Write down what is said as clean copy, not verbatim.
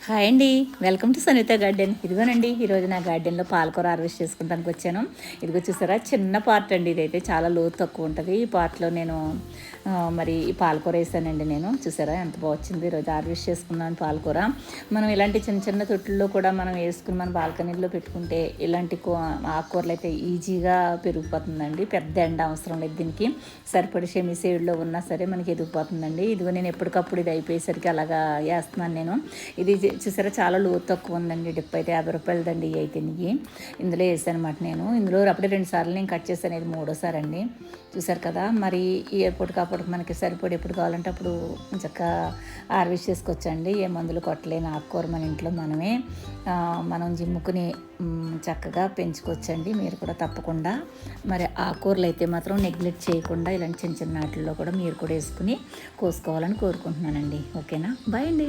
Hi అండి, welcome to Sanitha garden. ఇదిగోనండి, ఈరోజు నా గార్డెన్లో పాలకూర హార్వెస్ట్ చేసుకుంటానికి వచ్చాను. ఇదిగో చూసారా, చిన్న పార్ట్ అండి. ఇదైతే చాలా లోతు తక్కువ ఉంటుంది. ఈ పార్ట్లో నేను మరి ఈ పాలకూర వేసానండి. నేను చూసారా ఎంత బాగుంది. ఈరోజు హార్వెస్ట్ చేసుకున్నాను పాలకూర. మనం ఇలాంటి చిన్న చిన్న తొట్టుల్లో కూడా మనం వేసుకుని మన బాల్కనీలో పెట్టుకుంటే ఇలాంటి ఆకుకూరలు అయితే ఈజీగా పెరిగిపోతుందండి. పెద్ద ఎండ అవసరం లేదు దీనికి. సరిపడి సెమీ సేడ్లో ఉన్నా సరే మనకి ఎదిగిపోతుందండి. ఇదిగో నేను ఎప్పటికప్పుడు ఇది అయిపోయేసరికి అలాగా వేస్తున్నాను నేను. ఇది చూసారా చాలా లోతు తక్కువ ఉందండి. డిప్ అయితే 50 రూపాయలదండి. ఇవి అయితే ఇందులో వేసాను అనమాట. నేను ఇందులో అప్పుడే 2 సార్లు నేను కట్ చేశాను. ఇది 3వ అండి. చూసారు కదా, మరి ఈ ఎప్పటికప్పుడు మనకి సరిపడి ఎప్పుడు కావాలంటే అప్పుడు చక్కగా హార్వెస్ట్ చేసుకోవచ్చండి. ఏ మందులు కొట్టలేని ఆకుకూర మన ఇంట్లో మనం జిమ్ముకుని చక్కగా పెంచుకోవచ్చండి. మీరు కూడా తప్పకుండా మరి ఆకుకూరలు అయితే మాత్రం నెగ్లెక్ట్ చేయకుండా ఇలాంటి చిన్న చిన్న వాటిల్లో కూడా మీరు కూడా వేసుకుని కోసుకోవాలని కోరుకుంటున్నానండి. ఓకేనా, బాయ్ అండి.